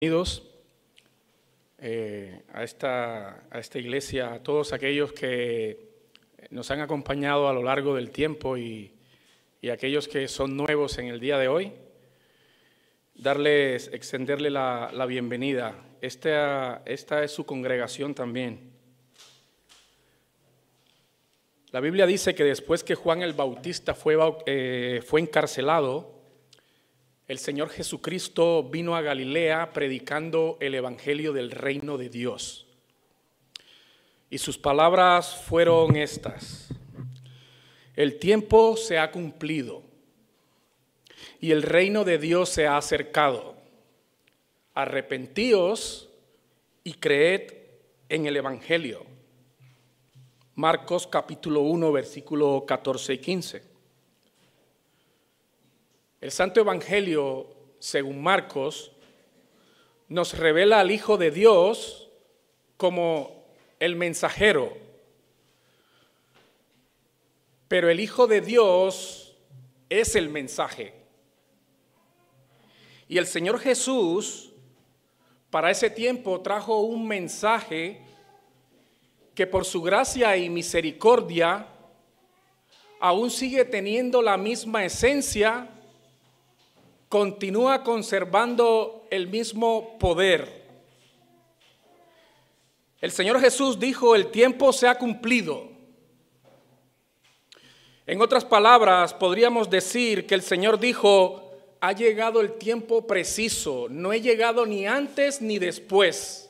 Bienvenidos a esta iglesia, a todos aquellos que nos han acompañado a lo largo del tiempo y aquellos que son nuevos en el día de hoy, extenderle la bienvenida. Esta es su congregación también. La Biblia dice que después que Juan el Bautista fue encarcelado, el Señor Jesucristo vino a Galilea predicando el evangelio del reino de Dios. Y sus palabras fueron estas: el tiempo se ha cumplido y el reino de Dios se ha acercado. Arrepentíos y creed en el evangelio. Marcos capítulo 1, versículo 14 y 15. El Santo Evangelio, según Marcos, nos revela al Hijo de Dios como el mensajero. Pero el Hijo de Dios es el mensaje. Y el Señor Jesús, para ese tiempo, trajo un mensaje que por su gracia y misericordia aún sigue teniendo la misma esencia, continúa conservando el mismo poder. El Señor Jesús dijo: el tiempo se ha cumplido. En otras palabras, podríamos decir que el Señor dijo: ha llegado el tiempo preciso, no he llegado ni antes ni después.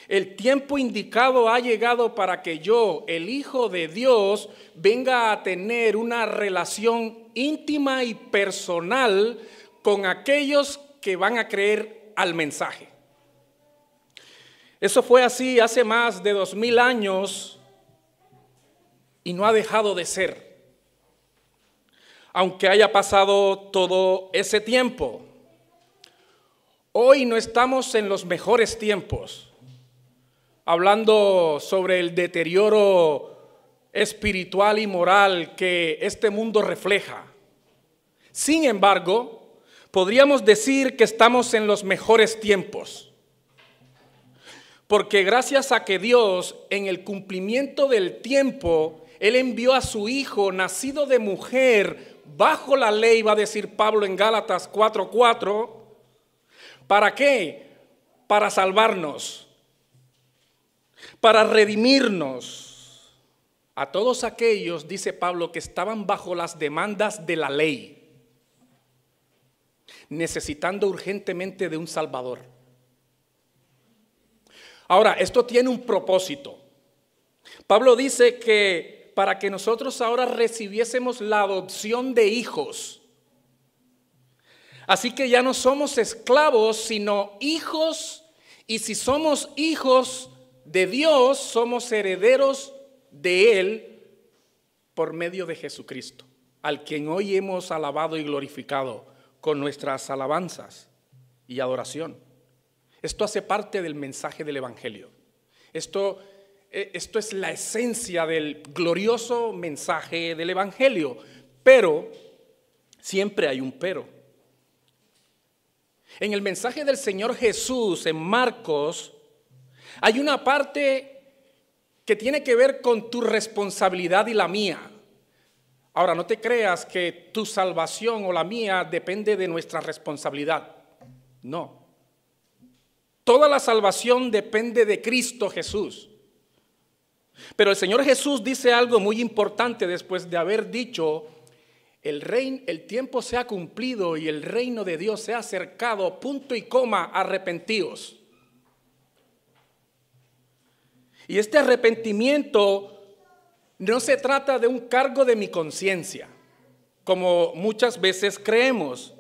El tiempo indicado ha llegado para que yo, el Hijo de Dios, venga a tener una relación íntima y personal con aquellos que van a creer al mensaje. Eso fue así hace más de 2000 años y no ha dejado de ser, aunque haya pasado todo ese tiempo. Hoy no estamos en los mejores tiempos, hablando sobre el deterioro espiritual y moral que este mundo refleja. Sin embargo, podríamos decir que estamos en los mejores tiempos, porque gracias a que Dios, en el cumplimiento del tiempo, Él envió a su Hijo, nacido de mujer, bajo la ley, va a decir Pablo en Gálatas 4:4, ¿para qué? Para salvarnos, para redimirnos a todos aquellos, dice Pablo, que estaban bajo las demandas de la ley, necesitando urgentemente de un Salvador. Ahora, esto tiene un propósito. Pablo dice que para que nosotros ahora recibiésemos la adopción de hijos. Así que ya no somos esclavos, sino hijos, y si somos hijos de Dios, somos herederos de Él por medio de Jesucristo, al quien hoy hemos alabado y glorificado con nuestras alabanzas y adoración. Esto hace parte del mensaje del Evangelio. Esto es la esencia del glorioso mensaje del Evangelio. Pero siempre hay un pero. En el mensaje del Señor Jesús en Marcos hay una parte que tiene que ver con tu responsabilidad y la mía. Ahora, no te creas que tu salvación o la mía depende de nuestra responsabilidad. No. Toda la salvación depende de Cristo Jesús. Pero el Señor Jesús dice algo muy importante después de haber dicho: el tiempo se ha cumplido y el reino de Dios se ha acercado, punto y coma, arrepentíos. Y este arrepentimiento no se trata de un cargo de mi conciencia, como muchas veces creemos.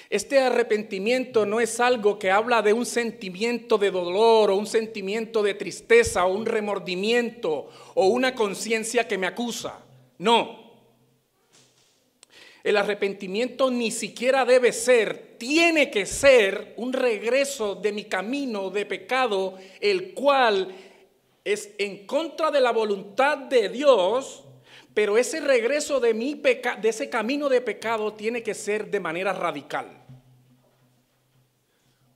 Este arrepentimiento no es algo que habla de un sentimiento de dolor o un sentimiento de tristeza o un remordimiento o una conciencia que me acusa. No. El arrepentimiento ni siquiera debe ser, tiene que ser un regreso de mi camino de pecado, el cual es en contra de la voluntad de Dios, pero ese regreso de ese camino de pecado tiene que ser de manera radical.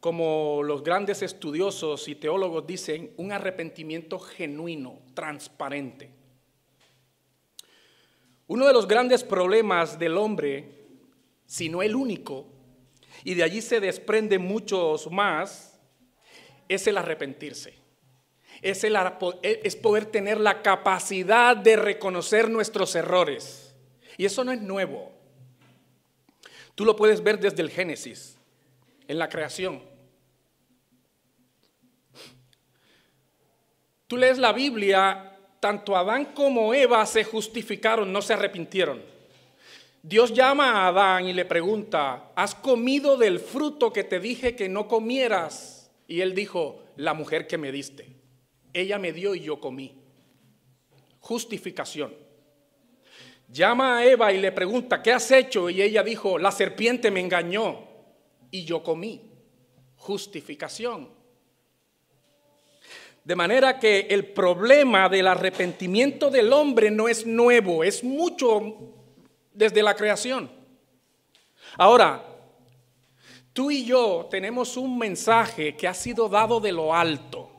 como los grandes estudiosos y teólogos dicen, un arrepentimiento genuino, transparente. Uno de los grandes problemas del hombre, si no el único, y de allí se desprenden muchos más, es el arrepentirse. Es poder tener la capacidad de reconocer nuestros errores. Y eso no es nuevo. Tú lo puedes ver desde el Génesis, en la creación. Tú lees la Biblia, tanto Adán como Eva se justificaron, no se arrepintieron. Dios llama a Adán y le pregunta, ¿has comido del fruto que te dije que no comieras? Y él dijo, la mujer que me diste. Ella me dio y yo comí. Justificación. Llama a Eva y le pregunta, ¿qué has hecho? Y ella dijo, la serpiente me engañó y yo comí. Justificación. De manera que el problema del arrepentimiento del hombre no es nuevo, es mucho desde la creación. Ahora, tú y yo tenemos un mensaje que ha sido dado de lo alto.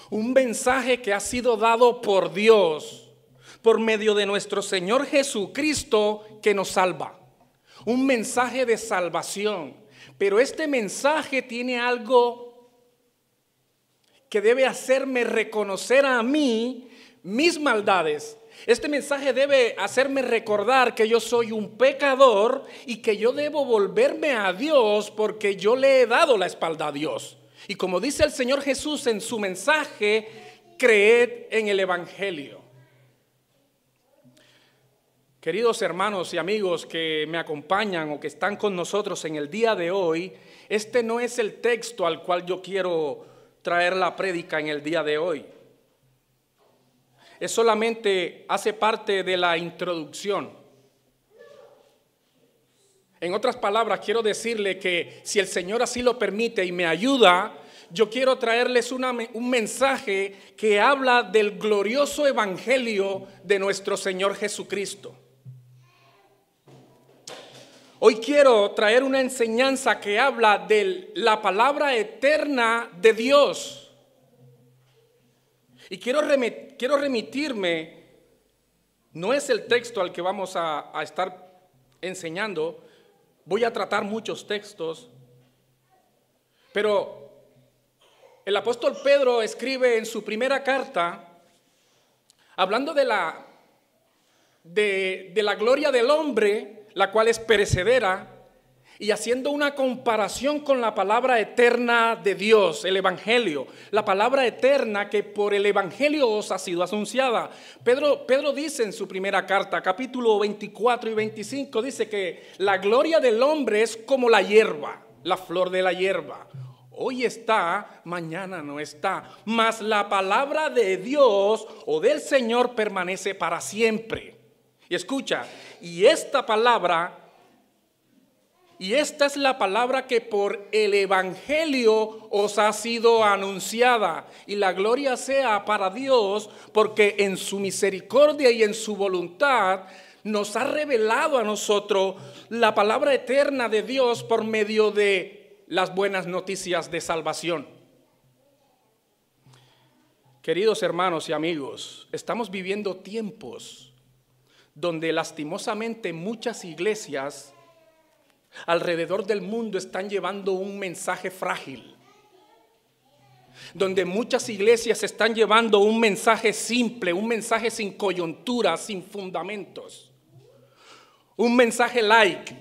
Un mensaje que ha sido dado por Dios, por medio de nuestro Señor Jesucristo que nos salva. Un mensaje de salvación. Pero este mensaje tiene algo que debe hacerme reconocer a mí mis maldades. Este mensaje debe hacerme recordar que yo soy un pecador y que yo debo volverme a Dios porque yo le he dado la espalda a Dios. Y como dice el Señor Jesús en su mensaje, creed en el Evangelio. Queridos hermanos y amigos que me acompañan o que están con nosotros en el día de hoy, este no es el texto al cual yo quiero traer la prédica en el día de hoy. Es solamente hace parte de la introducción. En otras palabras, quiero decirle que si el Señor así lo permite y me ayuda, yo quiero traerles un mensaje que habla del glorioso evangelio de nuestro Señor Jesucristo. Hoy quiero traer una enseñanza que habla de la palabra eterna de Dios. Y quiero remitirme, no es el texto al que vamos a estar enseñando, voy a tratar muchos textos, pero el apóstol Pedro escribe en su primera carta, hablando de la gloria del hombre, la cual es perecedera, y haciendo una comparación con la palabra eterna de Dios, el evangelio, la palabra eterna que por el evangelio os ha sido anunciada. Pedro dice en su primera carta, capítulo 24 y 25, dice que la gloria del hombre es como la hierba, la flor de la hierba. Hoy está, mañana no está, mas la palabra de Dios o del Señor permanece para siempre. Y escucha, y esta es la palabra que por el evangelio os ha sido anunciada. Y la gloria sea para Dios, porque en su misericordia y en su voluntad nos ha revelado a nosotros la palabra eterna de Dios por medio de las buenas noticias de salvación. Queridos hermanos y amigos, estamos viviendo tiempos donde lastimosamente muchas iglesias alrededor del mundo están llevando un mensaje frágil, donde muchas iglesias están llevando un mensaje simple, un mensaje sin coyuntura, sin fundamentos, un mensaje light,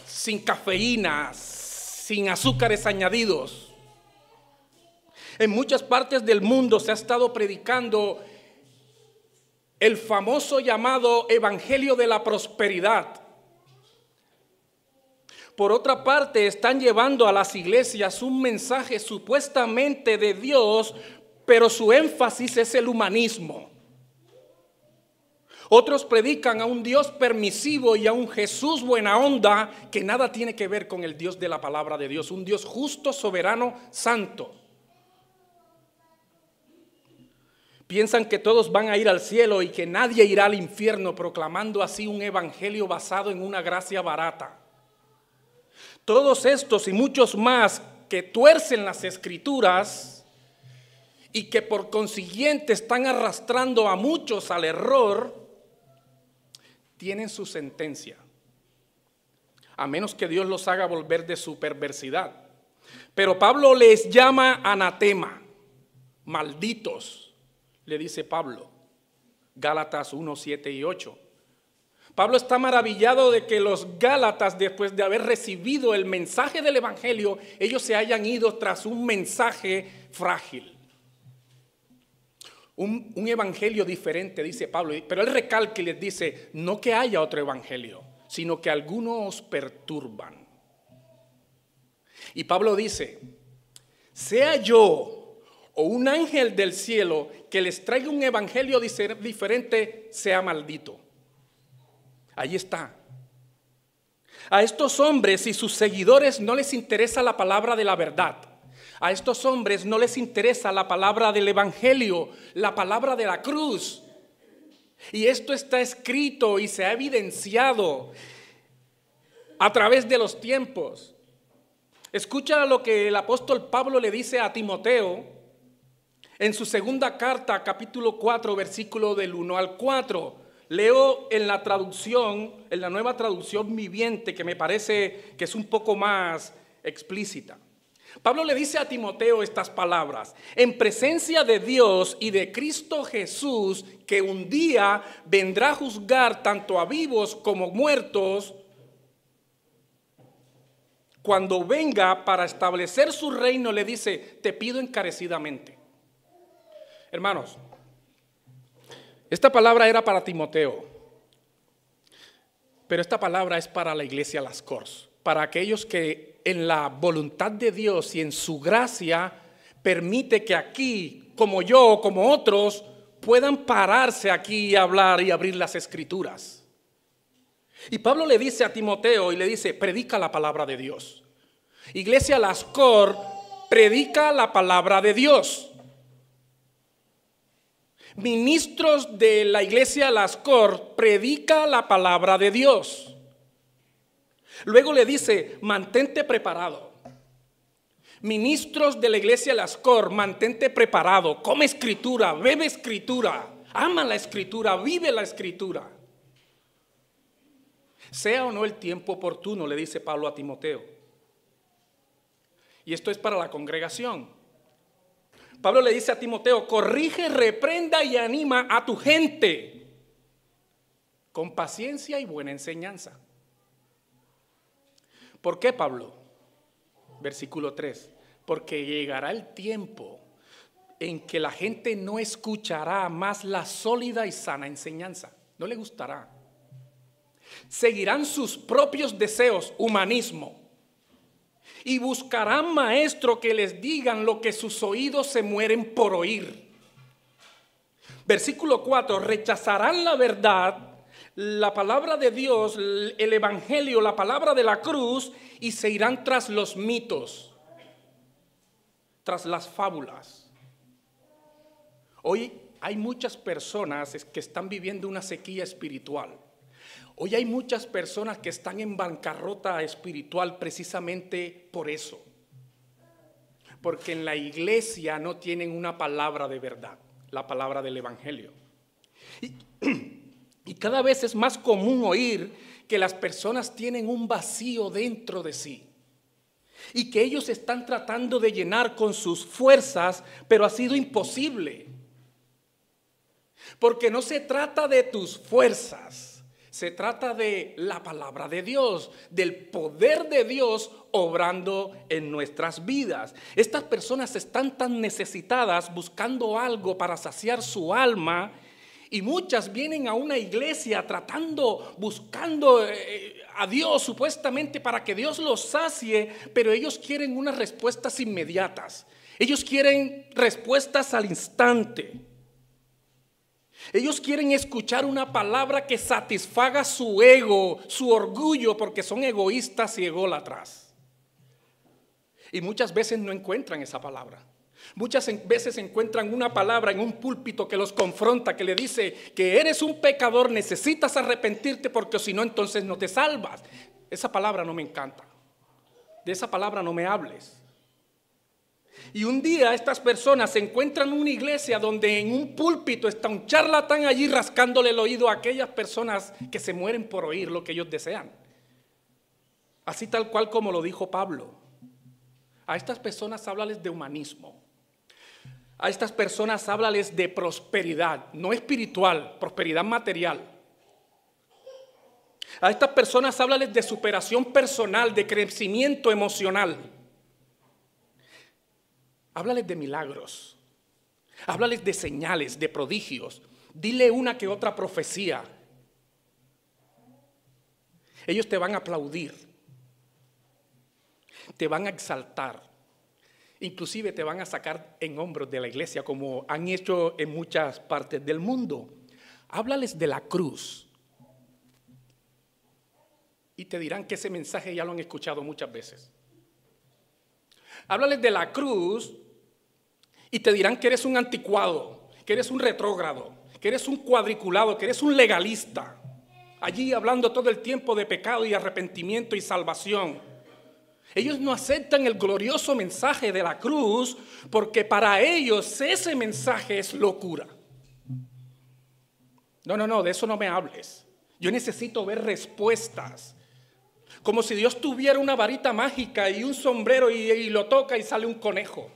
sin cafeína, sin azúcares añadidos. En muchas partes del mundo se ha estado predicando el famoso llamado evangelio de la prosperidad. Por otra parte, están llevando a las iglesias un mensaje supuestamente de Dios, pero su énfasis es el humanismo. Otros predican a un Dios permisivo y a un Jesús buena onda que nada tiene que ver con el Dios de la palabra de Dios, un Dios justo, soberano, santo. Piensan que todos van a ir al cielo y que nadie irá al infierno, proclamando así un evangelio basado en una gracia barata. Todos estos y muchos más que tuercen las escrituras y que por consiguiente están arrastrando a muchos al error, tienen su sentencia, a menos que Dios los haga volver de su perversidad. Pero Pablo les llama anatema, malditos, le dice Pablo, Gálatas 1, 7 y 8. Pablo está maravillado de que los gálatas, después de haber recibido el mensaje del evangelio, ellos se hayan ido tras un mensaje frágil. Un evangelio diferente, dice Pablo, pero él recalca y les dice, no que haya otro evangelio, sino que algunos os perturban. Y Pablo dice, sea yo o un ángel del cielo que les traiga un evangelio diferente, sea maldito. Ahí está. A estos hombres y sus seguidores no les interesa la palabra de la verdad. A estos hombres no les interesa la palabra del evangelio, la palabra de la cruz. Y esto está escrito y se ha evidenciado a través de los tiempos. Escucha lo que el apóstol Pablo le dice a Timoteo en su segunda carta, capítulo 4, versículo del 1 al 4. Leo en la traducción, en la nueva traducción viviente, que me parece que es un poco más explícita. Pablo le dice a Timoteo estas palabras: en presencia de Dios y de Cristo Jesús, que un día vendrá a juzgar tanto a vivos como muertos, cuando venga para establecer su reino, le dice, te pido encarecidamente. Hermanos, esta palabra era para Timoteo, pero esta palabra es para la iglesia Las Cors, para aquellos que en la voluntad de Dios y en su gracia permite que aquí, como yo, como otros, puedan pararse aquí y hablar y abrir las escrituras. Y Pablo le dice a Timoteo y le dice, predica la palabra de Dios. Iglesia Las Cors, predica la palabra de Dios. Ministros de la iglesia Las Cors, predica la palabra de Dios. Luego le dice, mantente preparado. Ministros de la iglesia Las Cors, mantente preparado. Come escritura, bebe escritura, ama la escritura, vive la escritura. Sea o no el tiempo oportuno, le dice Pablo a Timoteo. Y esto es para la congregación. Pablo le dice a Timoteo, corrige, reprenda y anima a tu gente con paciencia y buena enseñanza. ¿Por qué, Pablo? Versículo 3. Porque llegará el tiempo en que la gente no escuchará más la sólida y sana enseñanza. No le gustará. Seguirán sus propios deseos, humanismo. Y buscarán maestros que les digan lo que sus oídos se mueren por oír. Versículo 4, rechazarán la verdad, la palabra de Dios, el evangelio, la palabra de la cruz, y se irán tras los mitos, tras las fábulas. Hoy hay muchas personas que están viviendo una sequía espiritual. Hoy hay muchas personas que están en bancarrota espiritual precisamente por eso. Porque en la iglesia no tienen una palabra de verdad, la palabra del evangelio. Y cada vez es más común oír que las personas tienen un vacío dentro de sí. Y que ellos están tratando de llenar con sus fuerzas, pero ha sido imposible. Porque no se trata de tus fuerzas. Se trata de la palabra de Dios, del poder de Dios obrando en nuestras vidas. Estas personas están tan necesitadas buscando algo para saciar su alma, y muchas vienen a una iglesia buscando a Dios supuestamente para que Dios los sacie, pero ellos quieren unas respuestas inmediatas. Ellos quieren respuestas al instante. Ellos quieren escuchar una palabra que satisfaga su ego, su orgullo, porque son egoístas y ególatras. Y muchas veces no encuentran esa palabra. Muchas veces encuentran una palabra en un púlpito que los confronta, que le dice que eres un pecador, necesitas arrepentirte porque si no entonces no te salvas. Esa palabra no me encanta. De esa palabra no me hables. Y un día estas personas se encuentran en una iglesia donde en un púlpito está un charlatán allí rascándole el oído a aquellas personas que se mueren por oír lo que ellos desean. Así tal cual como lo dijo Pablo. A estas personas háblales de humanismo. A estas personas háblales de prosperidad, no espiritual, prosperidad material. A estas personas háblales de superación personal, de crecimiento emocional. Háblales de milagros. Háblales de señales, de prodigios. Dile una que otra profecía. Ellos te van a aplaudir. Te van a exaltar. Inclusive te van a sacar en hombros de la iglesia como han hecho en muchas partes del mundo. Háblales de la cruz. Y te dirán que ese mensaje ya lo han escuchado muchas veces. Háblales de la cruz y te dirán que eres un anticuado, que eres un retrógrado, que eres un cuadriculado, que eres un legalista. Allí hablando todo el tiempo de pecado y arrepentimiento y salvación. Ellos no aceptan el glorioso mensaje de la cruz porque para ellos ese mensaje es locura. No, de eso no me hables. Yo necesito ver respuestas. Como si Dios tuviera una varita mágica y un sombrero y lo toca y sale un conejo.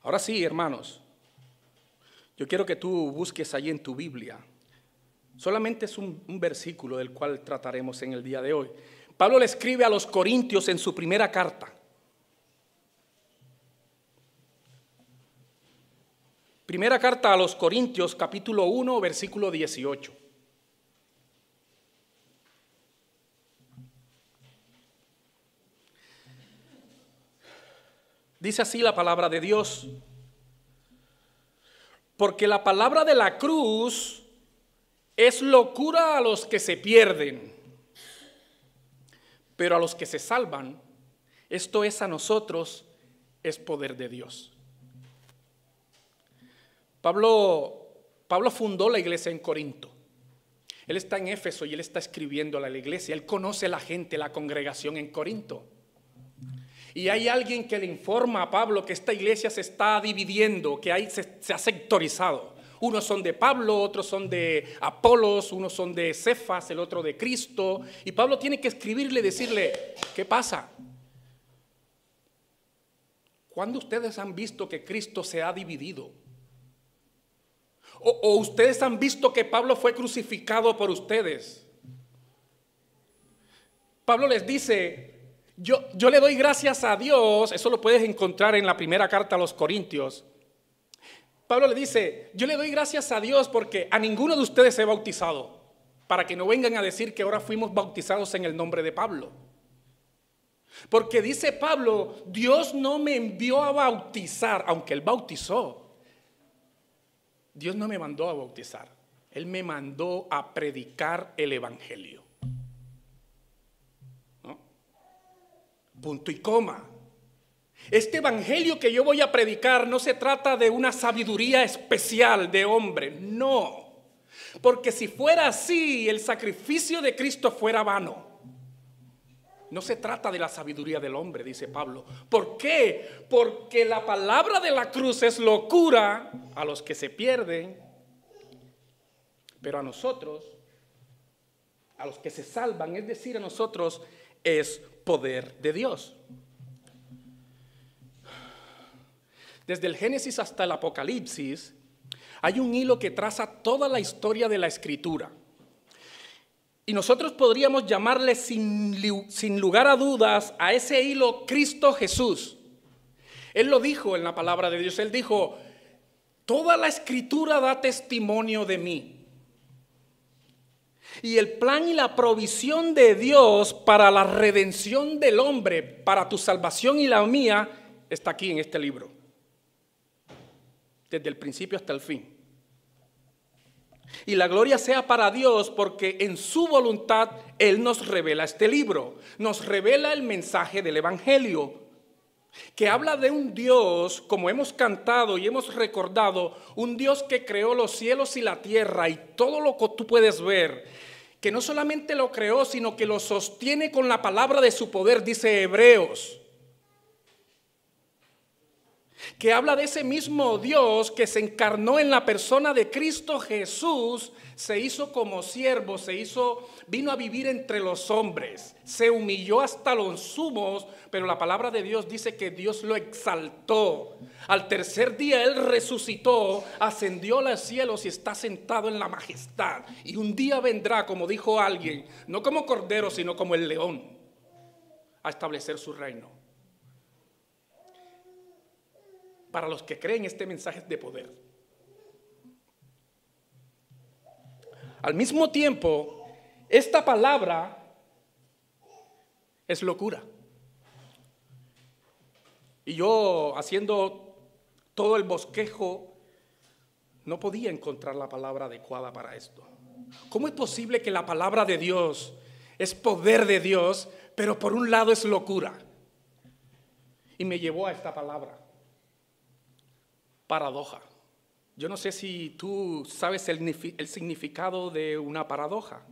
Ahora sí, hermanos, yo quiero que tú busques allí en tu Biblia. Solamente es un versículo del cual trataremos en el día de hoy. Pablo le escribe a los Corintios en su primera carta. Primera carta a los Corintios, capítulo 1, versículo 18. Dice así la palabra de Dios: porque la palabra de la cruz es locura a los que se pierden, pero a los que se salvan, esto es a nosotros, es poder de Dios. Pablo fundó la iglesia en Corinto. Él está en Éfeso y él está escribiendo a la iglesia. Él conoce a la gente, la congregación en Corinto. Y hay alguien que le informa a Pablo que esta iglesia se está dividiendo, que se ha sectorizado. Unos son de Pablo, otros son de Apolos, unos son de Cefas, el otro de Cristo. Y Pablo tiene que escribirle y decirle: ¿qué pasa? ¿Cuándo ustedes han visto que Cristo se ha dividido? ¿O ustedes han visto que Pablo fue crucificado por ustedes? Pablo les dice: yo le doy gracias a Dios. Eso lo puedes encontrar en la primera carta a los Corintios. Pablo le dice: yo le doy gracias a Dios porque a ninguno de ustedes he bautizado, para que no vengan a decir que ahora fuimos bautizados en el nombre de Pablo. Porque dice Pablo: Dios no me envió a bautizar, aunque él bautizó. Dios no me mandó a bautizar, él me mandó a predicar el evangelio. ¿No? Punto y coma. Este evangelio que yo voy a predicar no se trata de una sabiduría especial de hombre, no. Porque si fuera así, el sacrificio de Cristo fuera vano. No se trata de la sabiduría del hombre, dice Pablo. ¿Por qué? Porque la palabra de la cruz es locura a los que se pierden, pero a nosotros, a los que se salvan, es decir, a nosotros, es poder de Dios. Desde el Génesis hasta el Apocalipsis, hay un hilo que traza toda la historia de la Escritura. Y nosotros podríamos llamarle sin lugar a dudas a ese hilo Cristo Jesús. Él lo dijo en la palabra de Dios. Él dijo: toda la Escritura da testimonio de mí. Y el plan y la provisión de Dios para la redención del hombre, para tu salvación y la mía, está aquí en este libro. Desde el principio hasta el fin. Y la gloria sea para Dios porque en su voluntad Él nos revela este libro. Nos revela el mensaje del evangelio, que habla de un Dios, como hemos cantado y hemos recordado, un Dios que creó los cielos y la tierra y todo lo que tú puedes ver, que no solamente lo creó, sino que lo sostiene con la palabra de su poder, dice Hebreos. que habla de ese mismo Dios que se encarnó en la persona de Cristo Jesús, se hizo como siervo, vino a vivir entre los hombres, se humilló hasta los sumos, pero la palabra de Dios dice que Dios lo exaltó. Al tercer día Él resucitó, ascendió a los cielos y está sentado en la majestad. Y un día vendrá, como dijo alguien, no como cordero, sino como el león, a establecer su reino. Para los que creen, este mensaje es de poder. Al mismo tiempo, esta palabra es locura. Y yo, haciendo todo el bosquejo, no podía encontrar la palabra adecuada para esto. ¿Cómo es posible que la palabra de Dios es poder de Dios, pero por un lado es locura? Y me llevó a esta palabra: paradoja. Yo no sé si tú sabes el significado de una paradoja.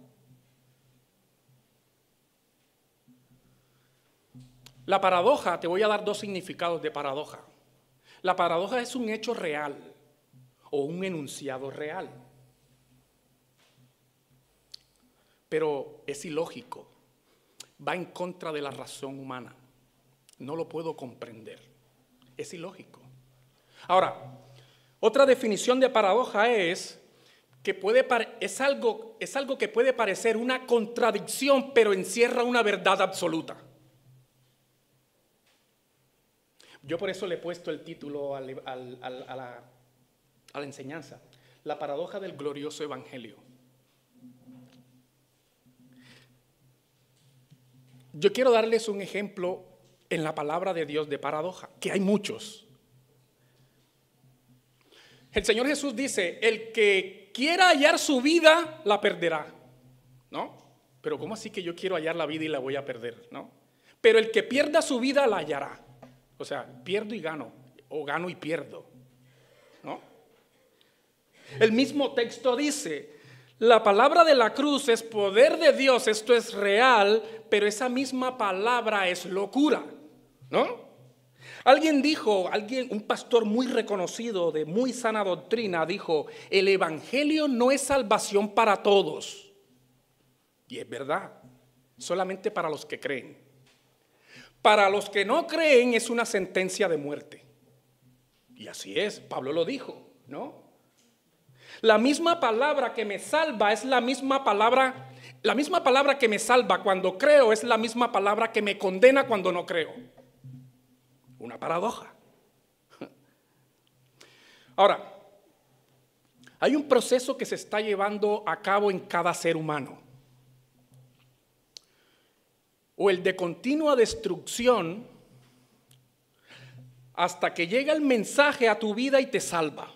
La paradoja, te voy a dar dos significados de paradoja. La paradoja es un hecho real o un enunciado real, pero es ilógico, va en contra de la razón humana. No lo puedo comprender, es ilógico. Ahora, otra definición de paradoja es que es algo que puede parecer una contradicción, pero encierra una verdad absoluta. Yo por eso le he puesto el título a la enseñanza: la paradoja del glorioso evangelio. Yo quiero darles un ejemplo en la palabra de Dios de paradoja, que hay muchos. El Señor Jesús dice: el que quiera hallar su vida, la perderá. ¿No? Pero ¿cómo así que yo quiero hallar la vida y la voy a perder? ¿No? Pero el que pierda su vida, la hallará. O sea, pierdo y gano, o gano y pierdo, ¿no? El mismo texto dice: la palabra de la cruz es poder de Dios, esto es real, pero esa misma palabra es locura, ¿no? Un pastor muy reconocido, de muy sana doctrina, dijo: el evangelio no es salvación para todos. Y es verdad, solamente para los que creen. Para los que no creen es una sentencia de muerte. Y así es, Pablo lo dijo, ¿no? La misma palabra que me salva es la misma palabra que me salva cuando creo es la misma palabra que me condena cuando no creo. Una paradoja. Ahora, hay un proceso que se está llevando a cabo en cada ser humano. O el de continua destrucción hasta que llega el mensaje a tu vida y te salva.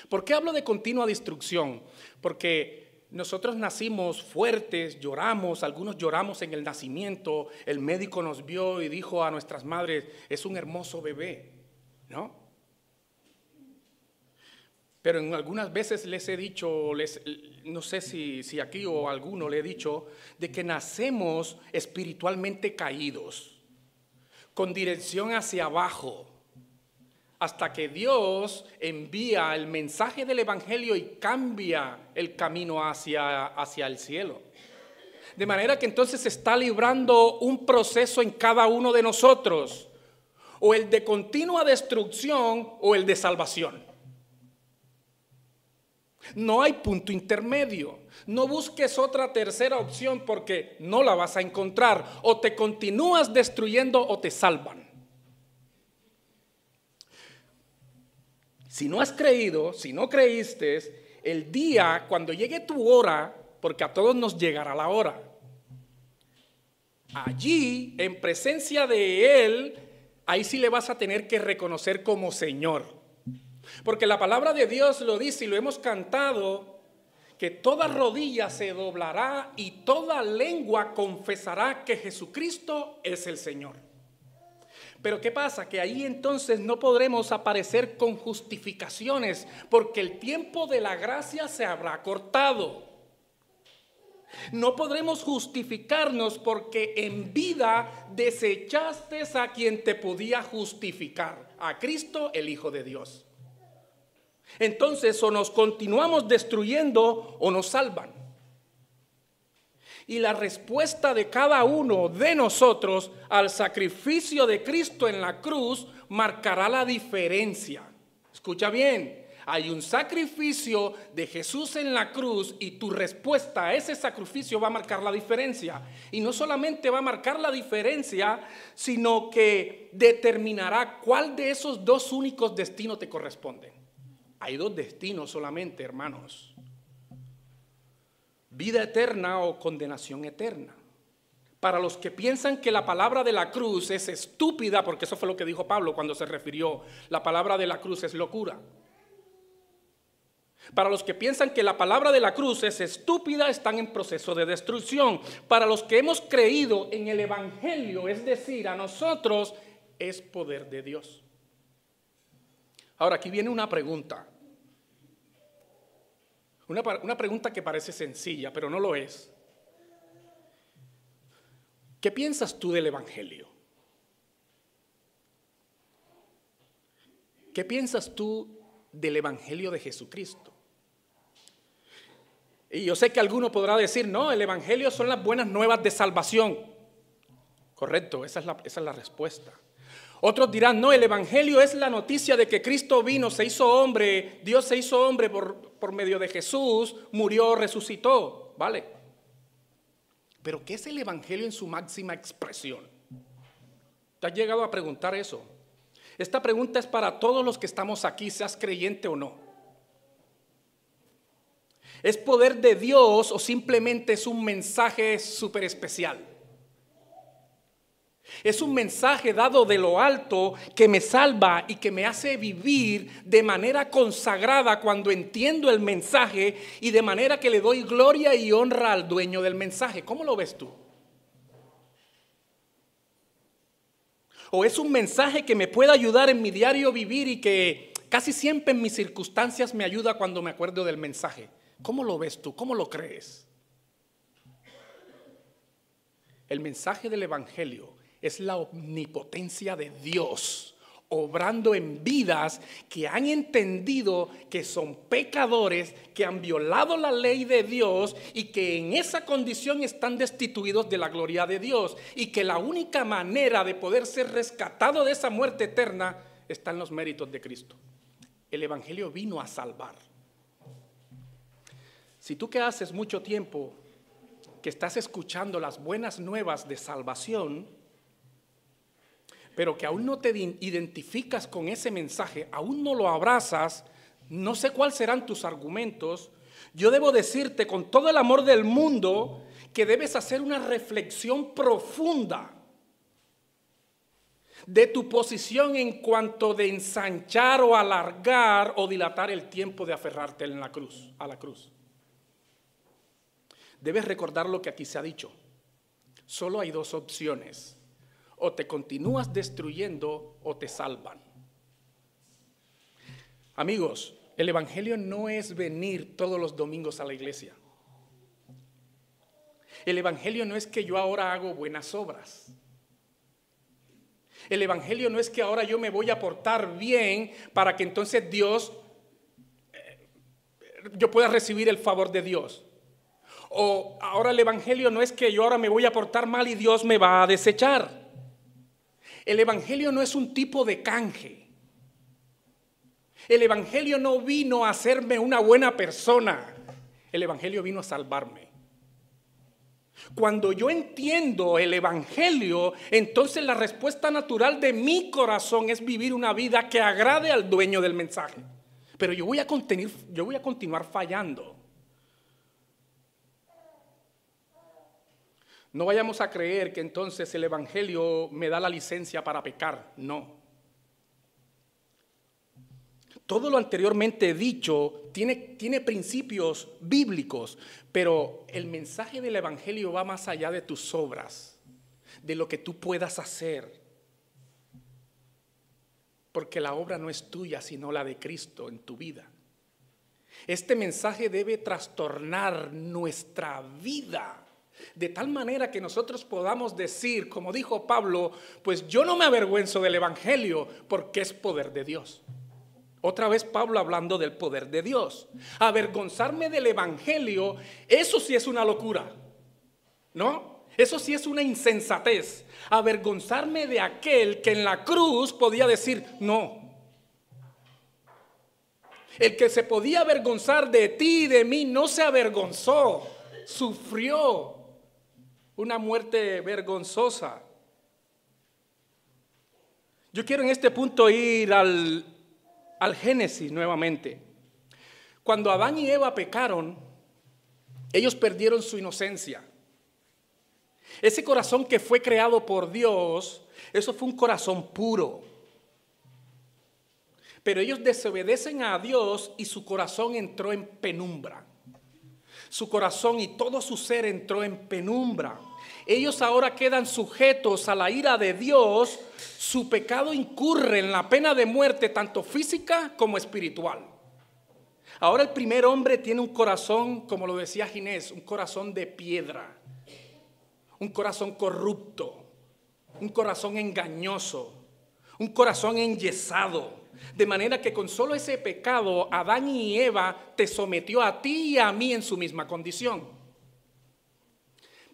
¿Por qué hablo de continua destrucción? Porque nosotros nacimos fuertes, lloramos, algunos lloramos en el nacimiento, el médico nos vio y dijo a nuestras madres: es un hermoso bebé, ¿no? Pero en algunas veces les he dicho, no sé si aquí o a alguno le he dicho, de que nacemos espiritualmente caídos, con dirección hacia abajo, hasta que Dios envía el mensaje del evangelio y cambia el camino hacia el cielo. De manera que entonces se está librando un proceso en cada uno de nosotros, o el de continua destrucción o el de salvación. No hay punto intermedio. No busques otra tercera opción porque no la vas a encontrar. O te continúas destruyendo o te salvan. Si no has creído, si no creíste, el día cuando llegue tu hora, porque a todos nos llegará la hora, allí, en presencia de Él, ahí sí le vas a tener que reconocer como Señor. Porque la palabra de Dios lo dice y lo hemos cantado, que toda rodilla se doblará y toda lengua confesará que Jesucristo es el Señor. Pero ¿qué pasa? Que ahí entonces no podremos aparecer con justificaciones, porque el tiempo de la gracia se habrá cortado. No podremos justificarnos porque en vida desechaste a quien te podía justificar, a Cristo el Hijo de Dios. Entonces o nos continuamos destruyendo o nos salvan. Y la respuesta de cada uno de nosotros al sacrificio de Cristo en la cruz marcará la diferencia. Escucha bien. Hay un sacrificio de Jesús en la cruz y tu respuesta a ese sacrificio va a marcar la diferencia. Y no solamente va a marcar la diferencia, sino que determinará cuál de esos dos únicos destinos te corresponden. Hay dos destinos solamente, hermanos. Vida eterna o condenación eterna. Para los que piensan que la palabra de la cruz es estúpida, porque eso fue lo que dijo Pablo cuando se refirió, la palabra de la cruz es locura. Para los que piensan que la palabra de la cruz es estúpida, están en proceso de destrucción. Para los que hemos creído en el Evangelio, es decir, a nosotros, es poder de Dios. Ahora, aquí viene una pregunta. Una pregunta que parece sencilla, pero no lo es. ¿Qué piensas tú del Evangelio? ¿Qué piensas tú del Evangelio de Jesucristo? Y yo sé que alguno podrá decir, no, el Evangelio son las buenas nuevas de salvación. Correcto, esa es la respuesta. Otros dirán, no, el Evangelio es la noticia de que Cristo vino, se hizo hombre, Dios se hizo hombre por medio de Jesús, murió, resucitó, ¿vale? Pero ¿qué es el Evangelio en su máxima expresión? ¿Te has llegado a preguntar eso? Esta pregunta es para todos los que estamos aquí, seas creyente o no. ¿Es poder de Dios o simplemente es un mensaje súper especial? Es un mensaje dado de lo alto que me salva y que me hace vivir de manera consagrada cuando entiendo el mensaje y de manera que le doy gloria y honra al dueño del mensaje. ¿Cómo lo ves tú? ¿O es un mensaje que me puede ayudar en mi diario vivir y que casi siempre en mis circunstancias me ayuda cuando me acuerdo del mensaje? ¿Cómo lo ves tú? ¿Cómo lo crees? El mensaje del Evangelio es la omnipotencia de Dios obrando en vidas que han entendido que son pecadores, que han violado la ley de Dios y que en esa condición están destituidos de la gloria de Dios y que la única manera de poder ser rescatado de esa muerte eterna está en los méritos de Cristo. El Evangelio vino a salvar. Si tú que haces mucho tiempo que estás escuchando las buenas nuevas de salvación, pero que aún no te identificas con ese mensaje, aún no lo abrazas, no sé cuáles serán tus argumentos, yo debo decirte con todo el amor del mundo que debes hacer una reflexión profunda de tu posición en cuanto de ensanchar o alargar o dilatar el tiempo de aferrarte a la cruz. Debes recordar lo que aquí se ha dicho. Solo hay dos opciones. O te continúas destruyendo o te salvan. Amigos, el Evangelio no es venir todos los domingos a la iglesia. El Evangelio no es que yo ahora hago buenas obras. El Evangelio no es que ahora yo me voy a portar bien para que entonces yo pueda recibir el favor de Dios. O ahora el Evangelio no es que yo ahora me voy a portar mal y Dios me va a desechar. El Evangelio no es un tipo de canje. El Evangelio no vino a hacerme una buena persona. El Evangelio vino a salvarme. Cuando yo entiendo el Evangelio, entonces la respuesta natural de mi corazón es vivir una vida que agrade al dueño del mensaje. Pero yo voy a continuar fallando. No vayamos a creer que entonces el Evangelio me da la licencia para pecar. No. Todo lo anteriormente dicho tiene principios bíblicos, pero el mensaje del Evangelio va más allá de tus obras, de lo que tú puedas hacer. Porque la obra no es tuya, sino la de Cristo en tu vida. Este mensaje debe trastornar nuestra vida, de tal manera que nosotros podamos decir, como dijo Pablo, pues yo no me avergüenzo del evangelio porque es poder de Dios. Otra vez Pablo hablando del poder de Dios. Avergonzarme del evangelio, eso sí es una locura, ¿no? Eso sí es una insensatez. Avergonzarme de aquel que en la cruz podía decir no. El que se podía avergonzar de ti y de mí no se avergonzó, sufrió una muerte vergonzosa. Yo quiero en este punto ir al Génesis nuevamente. Cuando Adán y Eva pecaron, ellos perdieron su inocencia. Ese corazón que fue creado por Dios, eso fue un corazón puro. Pero ellos desobedecen a Dios y su corazón entró en penumbra. Su corazón y todo su ser entró en penumbra. Ellos ahora quedan sujetos a la ira de Dios. Su pecado incurre en la pena de muerte, tanto física como espiritual. Ahora el primer hombre tiene un corazón, como lo decía Ginés, un corazón de piedra, un corazón corrupto, un corazón engañoso, un corazón enyesado. De manera que con solo ese pecado, Adán y Eva te sometió a ti y a mí en su misma condición.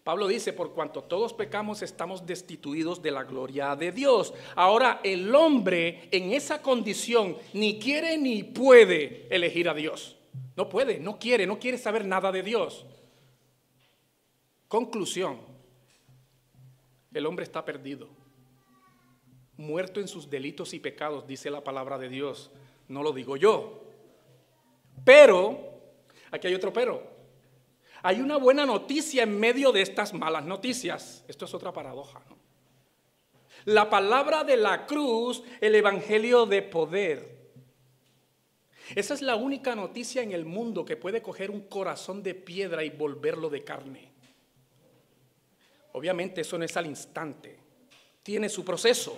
Pablo dice, por cuanto todos pecamos, estamos destituidos de la gloria de Dios. Ahora el hombre en esa condición ni quiere ni puede elegir a Dios. No puede, no quiere saber nada de Dios. Conclusión, el hombre está perdido. Muerto en sus delitos y pecados, dice la palabra de Dios. No lo digo yo. Pero, aquí hay otro pero. Hay una buena noticia en medio de estas malas noticias. Esto es otra paradoja, ¿no? La palabra de la cruz, el evangelio de poder. Esa es la única noticia en el mundo que puede coger un corazón de piedra y volverlo de carne. Obviamente eso no es al instante. Tiene su proceso.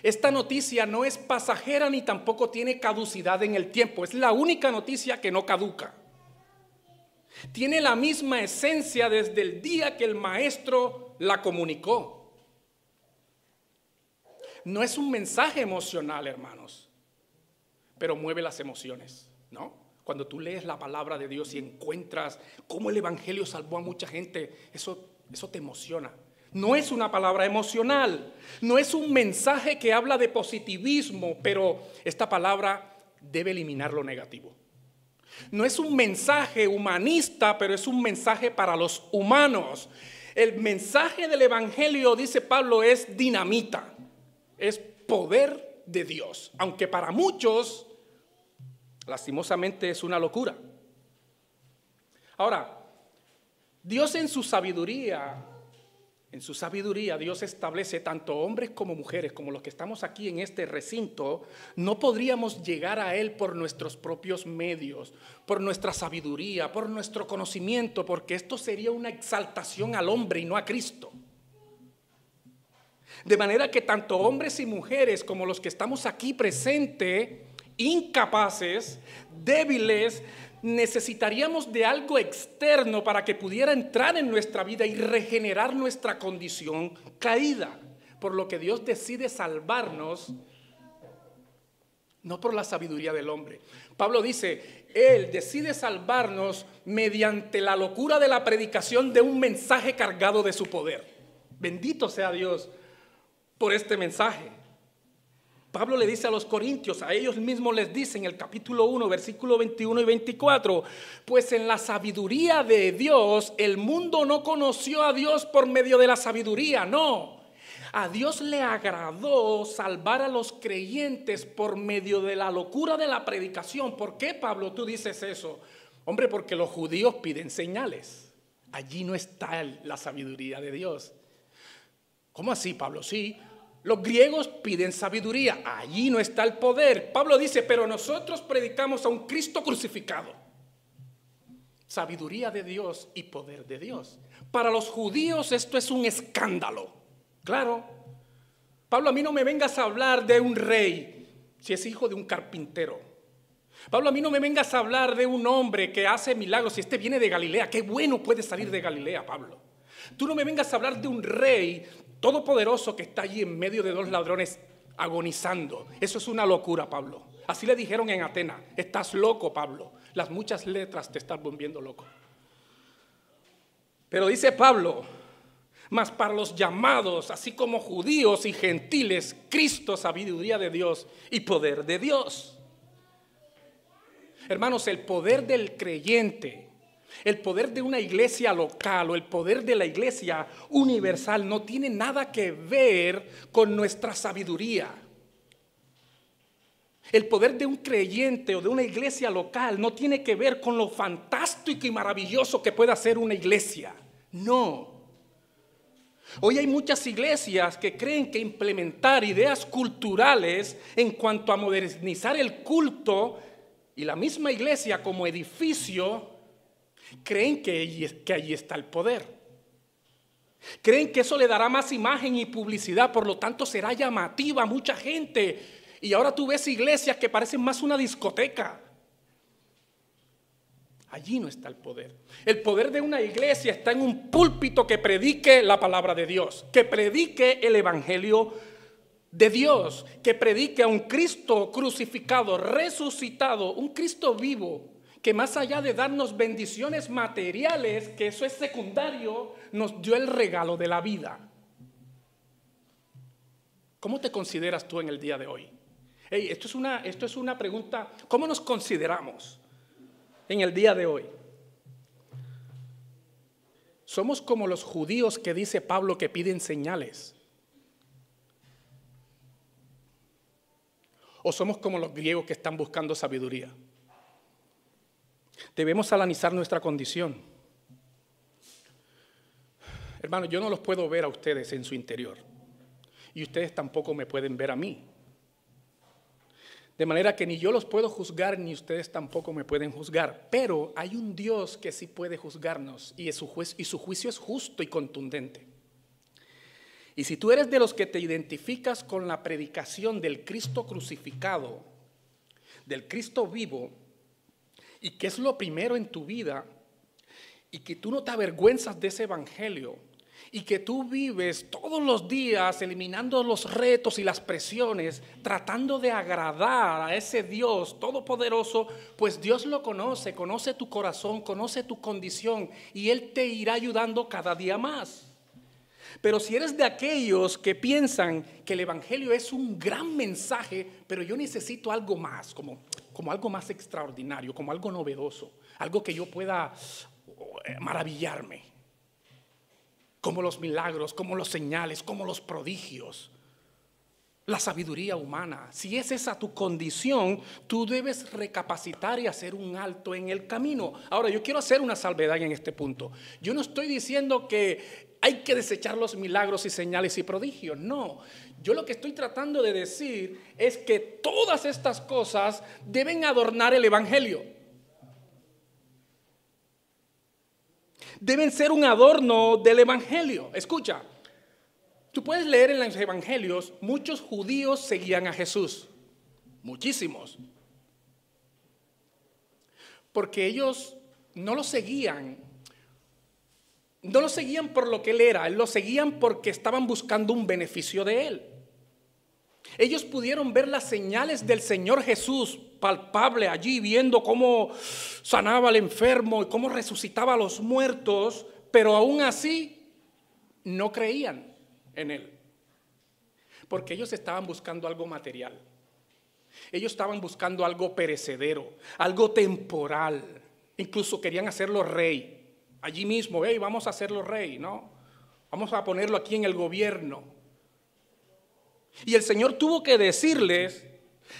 Esta noticia no es pasajera ni tampoco tiene caducidad en el tiempo. Es la única noticia que no caduca. Tiene la misma esencia desde el día que el maestro la comunicó. No es un mensaje emocional, hermanos, pero mueve las emociones, ¿no? Cuando tú lees la palabra de Dios y encuentras cómo el evangelio salvó a mucha gente, eso te emociona. No es una palabra emocional, no es un mensaje que habla de positivismo, pero esta palabra debe eliminar lo negativo. No es un mensaje humanista, pero es un mensaje para los humanos. El mensaje del evangelio, dice Pablo, es dinamita, es poder de Dios, aunque para muchos, lastimosamente, es una locura. Ahora, Dios en su sabiduría, Dios establece tanto hombres como mujeres, como los que estamos aquí en este recinto. No podríamos llegar a Él por nuestros propios medios, por nuestra sabiduría, por nuestro conocimiento, porque esto sería una exaltación al hombre y no a Cristo. De manera que tanto hombres y mujeres como los que estamos aquí presentes, incapaces, débiles, necesitaríamos de algo externo para que pudiera entrar en nuestra vida y regenerar nuestra condición caída. Por lo que Dios decide salvarnos, no por la sabiduría del hombre. Pablo dice, Él decide salvarnos mediante la locura de la predicación de un mensaje cargado de su poder. Bendito sea Dios por este mensaje. Pablo le dice a los corintios, a ellos mismos les dice en el capítulo 1, versículo 21 y 24, pues en la sabiduría de Dios, el mundo no conoció a Dios por medio de la sabiduría, no. A Dios le agradó salvar a los creyentes por medio de la locura de la predicación. ¿Por qué, Pablo, tú dices eso? Hombre, porque los judíos piden señales. Allí no está la sabiduría de Dios. ¿Cómo así, Pablo? Sí. Los griegos piden sabiduría, allí no está el poder. Pablo dice, pero nosotros predicamos a un Cristo crucificado. Sabiduría de Dios y poder de Dios. Para los judíos esto es un escándalo. Claro. Pablo, a mí no me vengas a hablar de un rey si es hijo de un carpintero. Pablo, a mí no me vengas a hablar de un hombre que hace milagros. Si este viene de Galilea, qué bueno puede salir de Galilea, Pablo. Tú no me vengas a hablar de un rey todopoderoso que está allí en medio de dos ladrones agonizando. Eso es una locura, Pablo. Así le dijeron en Atenas: estás loco, Pablo. Las muchas letras te están volviendo loco. Pero dice Pablo: mas para los llamados, así como judíos y gentiles, Cristo, sabiduría de Dios y poder de Dios. Hermanos, el poder del creyente, el poder de una iglesia local o el poder de la iglesia universal no tiene nada que ver con nuestra sabiduría. El poder de un creyente o de una iglesia local no tiene que ver con lo fantástico y maravilloso que puede hacer una iglesia. No. Hoy hay muchas iglesias que creen que implementar ideas culturales en cuanto a modernizar el culto, y la misma iglesia como edificio, creen que allí está el poder. Creen que eso le dará más imagen y publicidad, por lo tanto será llamativa a mucha gente. Y ahora tú ves iglesias que parecen más una discoteca. Allí no está el poder. El poder de una iglesia está en un púlpito que predique la palabra de Dios, que predique el evangelio de Dios, que predique a un Cristo crucificado, resucitado, un Cristo vivo, que más allá de darnos bendiciones materiales, que eso es secundario, nos dio el regalo de la vida. ¿Cómo te consideras tú en el día de hoy? Hey, esto es una pregunta. ¿Cómo nos consideramos en el día de hoy? Somos como los judíos que dice Pablo que piden señales. ¿O somos como los griegos que están buscando sabiduría? Debemos analizar nuestra condición. Hermano, yo no los puedo ver a ustedes en su interior. Y ustedes tampoco me pueden ver a mí. De manera que ni yo los puedo juzgar, ni ustedes tampoco me pueden juzgar. Pero hay un Dios que sí puede juzgarnos, y su juicio es justo y contundente. Y si tú eres de los que te identificas con la predicación del Cristo crucificado, del Cristo vivo, y que es lo primero en tu vida, y que tú no te avergüenzas de ese evangelio, y que tú vives todos los días eliminando los retos y las presiones, tratando de agradar a ese Dios todopoderoso, pues Dios lo conoce, conoce tu corazón, conoce tu condición, y Él te irá ayudando cada día más. Pero si eres de aquellos que piensan que el evangelio es un gran mensaje, pero yo necesito algo más, como algo más extraordinario, como algo novedoso, algo que yo pueda maravillarme, como los milagros, como los señales, como los prodigios, la sabiduría humana. Si es esa tu condición, tú debes recapacitar y hacer un alto en el camino. Ahora, yo quiero hacer una salvedad en este punto. Yo no estoy diciendo que hay que desechar los milagros y señales y prodigios. No, yo lo que estoy tratando de decir es que todas estas cosas deben adornar el evangelio. Deben ser un adorno del evangelio. Escucha, tú puedes leer en los evangelios, muchos judíos seguían a Jesús, muchísimos. Porque ellos no lo seguían por lo que él era, lo seguían porque estaban buscando un beneficio de él. Ellos pudieron ver las señales del Señor Jesús palpable allí, viendo cómo sanaba al enfermo y cómo resucitaba a los muertos, pero aún así no creían en él, porque ellos estaban buscando algo material. Ellos estaban buscando algo perecedero, algo temporal. Incluso querían hacerlo rey. Allí mismo, vamos a hacerlo rey, ¿no? Vamos a ponerlo aquí en el gobierno. Y el Señor tuvo que decirles: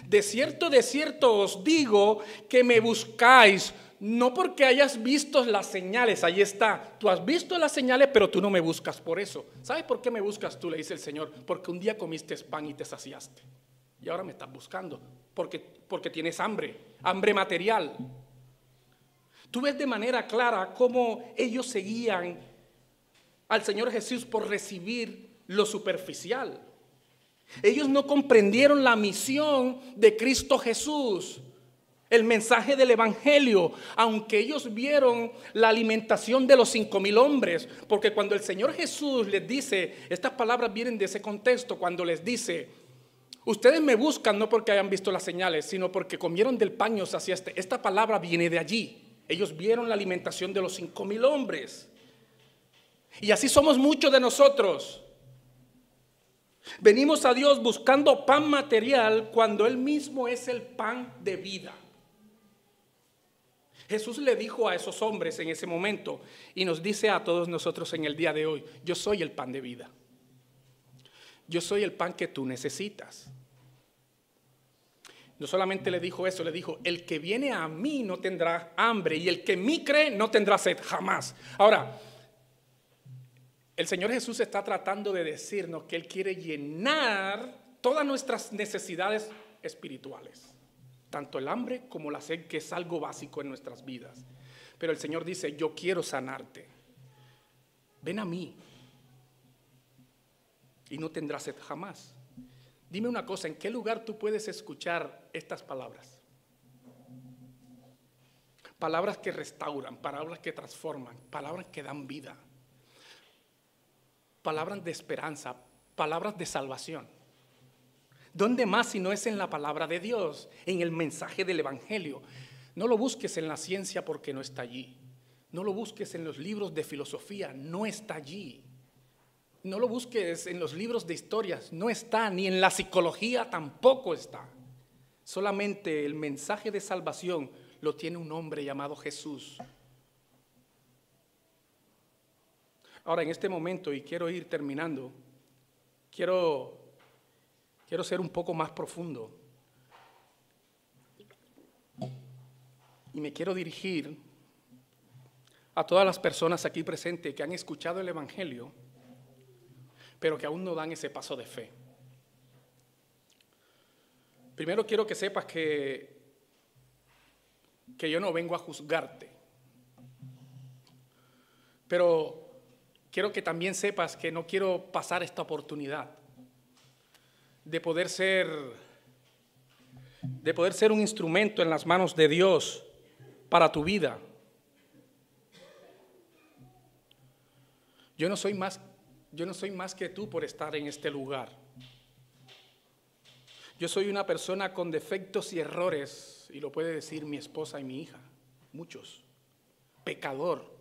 de cierto os digo que me buscáis, no porque hayas visto las señales. Ahí está, tú has visto las señales, pero tú no me buscas por eso. ¿Sabes por qué me buscas tú?, le dice el Señor. Porque un día comiste pan y te saciaste, y ahora me estás buscando porque tienes hambre material. Tú ves de manera clara cómo ellos seguían al Señor Jesús por recibir lo superficial. Ellos no comprendieron la misión de Cristo Jesús. el mensaje del evangelio, aunque ellos vieron la alimentación de los 5,000 hombres, porque cuando el Señor Jesús les dice, estas palabras vienen de ese contexto, cuando les dice, ustedes me buscan no porque hayan visto las señales, sino porque comieron del pan y os saciaste. Esta palabra viene de allí. Ellos vieron la alimentación de los 5,000 hombres. Y así somos muchos de nosotros. Venimos a Dios buscando pan material cuando Él mismo es el pan de vida. Jesús le dijo a esos hombres en ese momento y nos dice a todos nosotros en el día de hoy, yo soy el pan de vida. Yo soy el pan que tú necesitas. No solamente le dijo eso, le dijo, el que viene a mí no tendrá hambre y el que en mí cree no tendrá sed jamás. Ahora, el Señor Jesús está tratando de decirnos que Él quiere llenar todas nuestras necesidades espirituales, tanto el hambre como la sed, que es algo básico en nuestras vidas. Pero el Señor dice, yo quiero sanarte. Ven a mí y no tendrás sed jamás. Dime una cosa, ¿en qué lugar tú puedes escuchar estas palabras? Palabras que restauran, palabras que transforman, palabras que dan vida. Palabras de esperanza, palabras de salvación. ¿Dónde más si no es en la palabra de Dios, en el mensaje del evangelio? No lo busques en la ciencia porque no está allí. No lo busques en los libros de filosofía, no está allí. No lo busques en los libros de historias, no está, ni en la psicología tampoco está. Solamente el mensaje de salvación lo tiene un hombre llamado Jesús. Ahora, en este momento, y quiero ir terminando, quiero ser un poco más profundo. Y me quiero dirigir a todas las personas aquí presentes que han escuchado el evangelio, pero que aún no dan ese paso de fe. Primero quiero que sepas que yo no vengo a juzgarte, pero quiero que también sepas que no quiero pasar esta oportunidad de poder ser un instrumento en las manos de Dios para tu vida. Yo no soy más que tú por estar en este lugar. Yo soy una persona con defectos y errores, y lo puede decir mi esposa y mi hija, muchos. Pecador,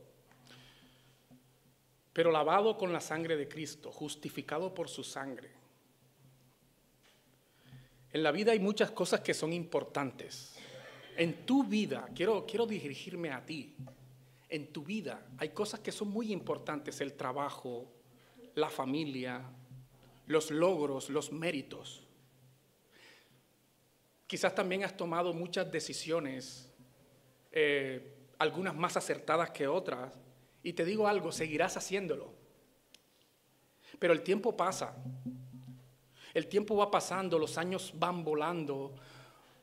pero lavado con la sangre de Cristo, justificado por su sangre. En la vida hay muchas cosas que son importantes. En tu vida, quiero dirigirme a ti. En tu vida hay cosas que son muy importantes: el trabajo, la familia, los logros, los méritos. Quizás también has tomado muchas decisiones, algunas más acertadas que otras, y te digo algo, seguirás haciéndolo. Pero el tiempo pasa, el tiempo va pasando, los años van volando.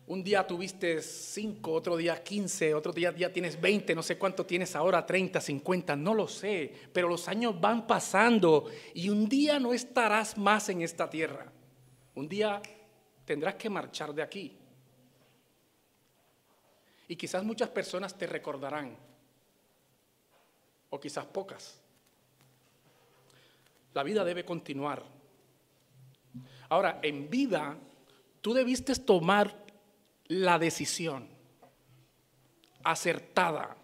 Un día tuviste 5, otro día 15, otro día ya tienes 20, no sé cuánto tienes ahora, 30, 50, no lo sé, pero los años van pasando y un día no estarás más en esta tierra. Un día tendrás que marchar de aquí. Y quizás muchas personas te recordarán, o quizás pocas. La vida debe continuar. Ahora, en vida, tú debiste tomar la decisión acertada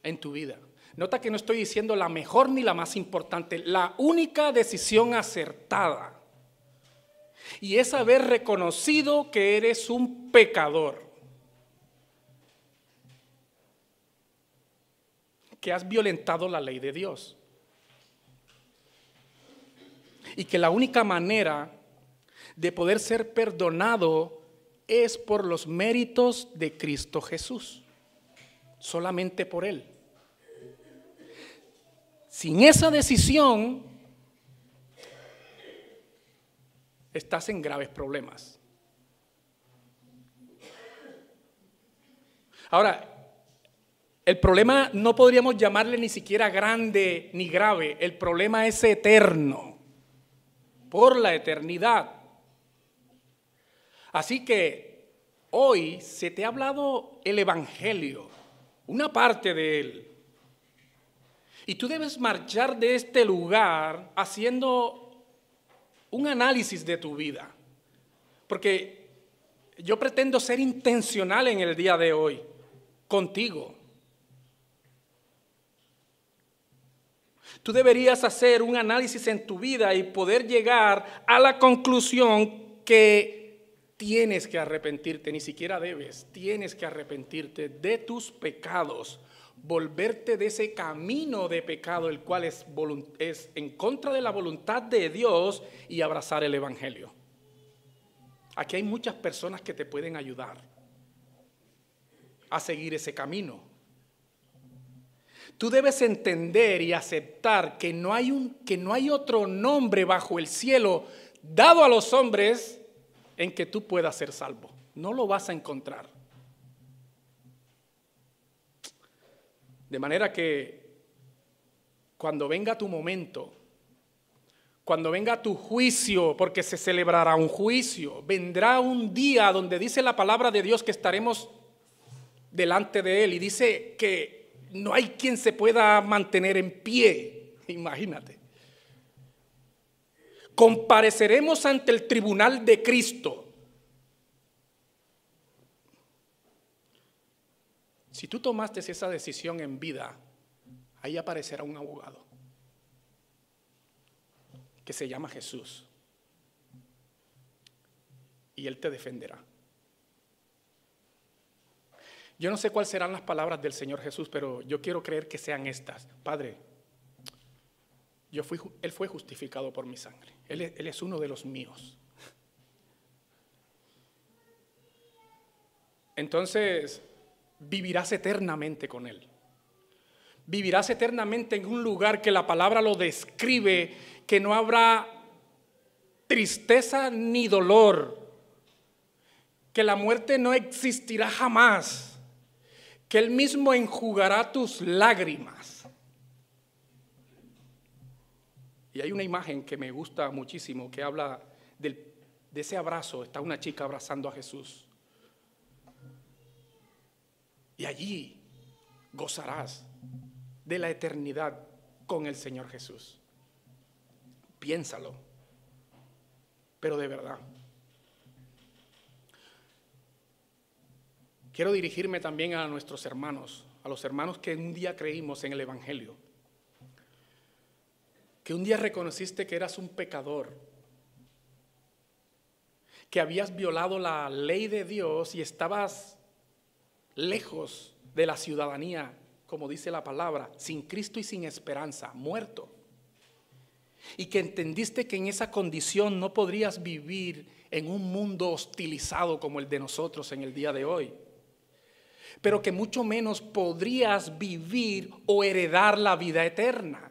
en tu vida. Nota que no estoy diciendo la mejor ni la más importante, la única decisión acertada. Y es haber reconocido que eres un pecador, que has violentado la ley de Dios. Y que la única manera de poder ser perdonado es por los méritos de Cristo Jesús, solamente por Él. Sin esa decisión, estás en graves problemas. Ahora, el problema no podríamos llamarle ni siquiera grande ni grave, el problema es eterno, por la eternidad. Así que hoy se te ha hablado el Evangelio, una parte de él. Y tú debes marchar de este lugar haciendo un análisis de tu vida. Porque yo pretendo ser intencional en el día de hoy contigo. Tú deberías hacer un análisis en tu vida y poder llegar a la conclusión que tienes que arrepentirte, ni siquiera debes, tienes que arrepentirte de tus pecados, volverte de ese camino de pecado, el cual es en contra de la voluntad de Dios, y abrazar el Evangelio. Aquí hay muchas personas que te pueden ayudar a seguir ese camino. Tú debes entender y aceptar que no hay otro nombre bajo el cielo dado a los hombres en que tú puedas ser salvo. No lo vas a encontrar. De manera que cuando venga tu momento, cuando venga tu juicio, porque se celebrará un juicio, vendrá un día donde dice la palabra de Dios que estaremos delante de Él, y dice que no hay quien se pueda mantener en pie. Imagínate. Compareceremos ante el tribunal de Cristo. Si tú tomaste esa decisión en vida, ahí aparecerá un abogado que se llama Jesús, y Él te defenderá. Yo no sé cuáles serán las palabras del Señor Jesús, pero yo quiero creer que sean estas. Padre, Él fue justificado por mi sangre. Él es uno de los míos. Entonces, vivirás eternamente con Él. Vivirás eternamente en un lugar que la palabra lo describe, que no habrá tristeza ni dolor, que la muerte no existirá jamás, que Él mismo enjugará tus lágrimas. Y hay una imagen que me gusta muchísimo que habla de ese abrazo. Está una chica abrazando a Jesús. Y allí gozarás de la eternidad con el Señor Jesús. Piénsalo, pero de verdad. Quiero dirigirme también a nuestros hermanos, a los hermanos que un día creímos en el Evangelio, que un día reconociste que eras un pecador, que habías violado la ley de Dios y estabas lejos de la ciudadanía, como dice la palabra, sin Cristo y sin esperanza, muerto. Y que entendiste que en esa condición no podrías vivir en un mundo hostilizado como el de nosotros en el día de hoy, pero que mucho menos podrías vivir o heredar la vida eterna.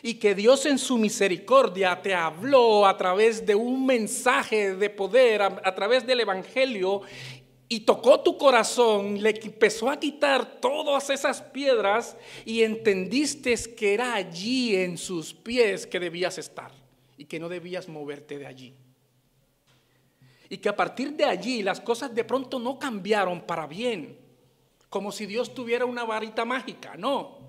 Y que Dios en su misericordia te habló a través de un mensaje de poder, a través del Evangelio, y tocó tu corazón, le empezó a quitar todas esas piedras, y entendiste que era allí en sus pies que debías estar y que no debías moverte de allí. Y que a partir de allí las cosas de pronto no cambiaron para bien, como si Dios tuviera una varita mágica, no.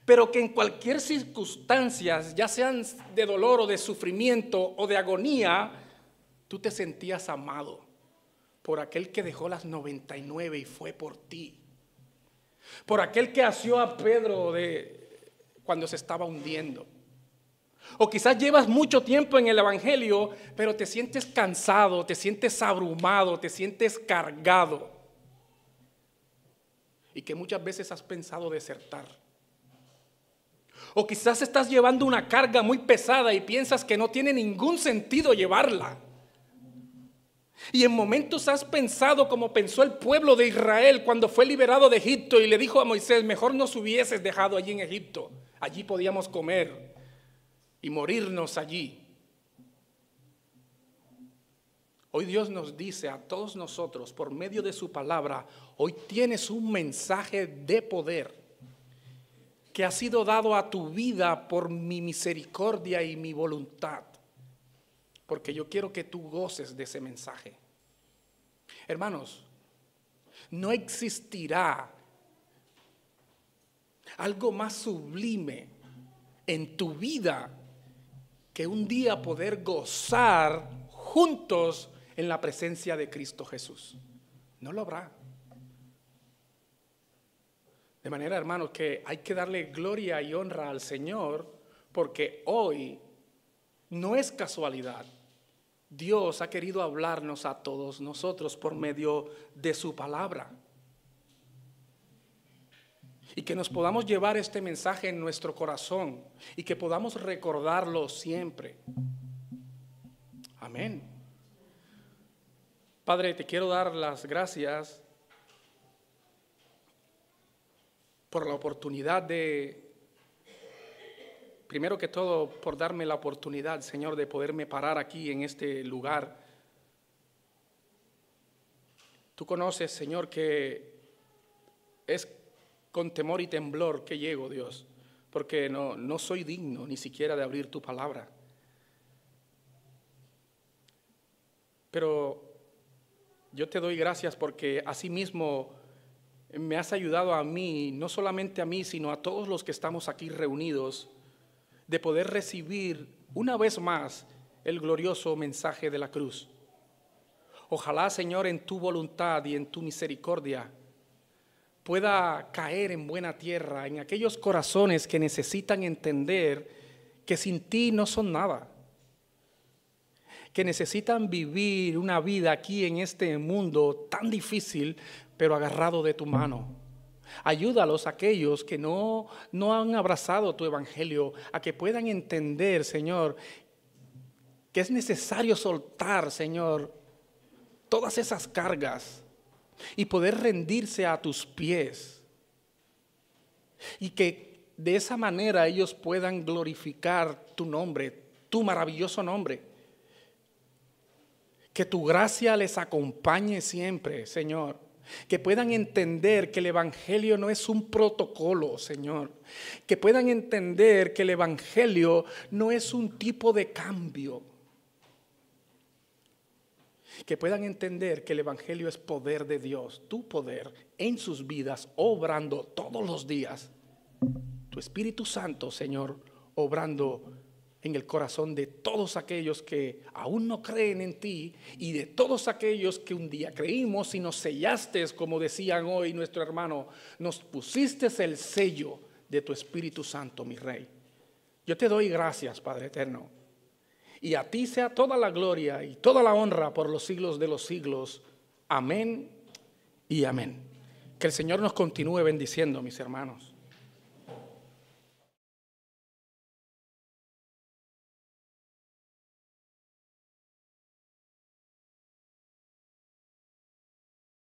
Pero que en cualquier circunstancia, ya sean de dolor o de sufrimiento o de agonía, tú te sentías amado por aquel que dejó las 99 y fue por ti. Por aquel que asió a Pedro cuando se estaba hundiendo. O quizás llevas mucho tiempo en el Evangelio, pero te sientes cansado, te sientes abrumado, te sientes cargado. Y que muchas veces has pensado desertar. O quizás estás llevando una carga muy pesada y piensas que no tiene ningún sentido llevarla. Y en momentos has pensado como pensó el pueblo de Israel cuando fue liberado de Egipto y le dijo a Moisés: mejor nos hubieses dejado allí en Egipto, allí podíamos comer y morirnos allí. Hoy Dios nos dice a todos nosotros por medio de su palabra: hoy tienes un mensaje de poder que ha sido dado a tu vida por mi misericordia y mi voluntad, porque yo quiero que tú goces de ese mensaje. Hermanos, no existirá algo más sublime en tu vida que un día poder gozar juntos en la presencia de Cristo Jesús. No lo habrá. De manera, hermanos, que hay que darle gloria y honra al Señor, porque hoy no es casualidad. Dios ha querido hablarnos a todos nosotros por medio de su palabra. Y que nos podamos llevar este mensaje en nuestro corazón y que podamos recordarlo siempre. Amén. Padre, te quiero dar las gracias por la oportunidad primero que todo, por darme la oportunidad, Señor, de poderme parar aquí en este lugar. Tú conoces, Señor, que es con temor y temblor que llego, Dios, porque no soy digno ni siquiera de abrir tu palabra. Pero yo te doy gracias porque asimismo me has ayudado a mí, no solamente a mí, sino a todos los que estamos aquí reunidos, de poder recibir una vez más el glorioso mensaje de la cruz. Ojalá, Señor, en tu voluntad y en tu misericordia pueda caer en buena tierra en aquellos corazones que necesitan entender que sin ti no son nada, que necesitan vivir una vida aquí en este mundo tan difícil, pero agarrado de tu mano. Ayúdalos a aquellos que no han abrazado tu evangelio, a que puedan entender, Señor, que es necesario soltar, Señor, todas esas cargas y poder rendirse a tus pies. Y que de esa manera ellos puedan glorificar tu nombre, tu maravilloso nombre. Que tu gracia les acompañe siempre, Señor. Que puedan entender que el evangelio no es un protocolo, Señor. Que puedan entender que el evangelio no es un tipo de cambio. Que puedan entender que el evangelio es poder de Dios, tu poder en sus vidas, obrando todos los días. Tu Espíritu Santo, Señor, obrando en el corazón de todos aquellos que aún no creen en ti y de todos aquellos que un día creímos y nos sellaste, como decían hoy nuestro hermano, nos pusiste el sello de tu Espíritu Santo, mi Rey. Yo te doy gracias, Padre eterno, y a ti sea toda la gloria y toda la honra por los siglos de los siglos. Amén y amén. Que el Señor nos continúe bendiciendo, mis hermanos.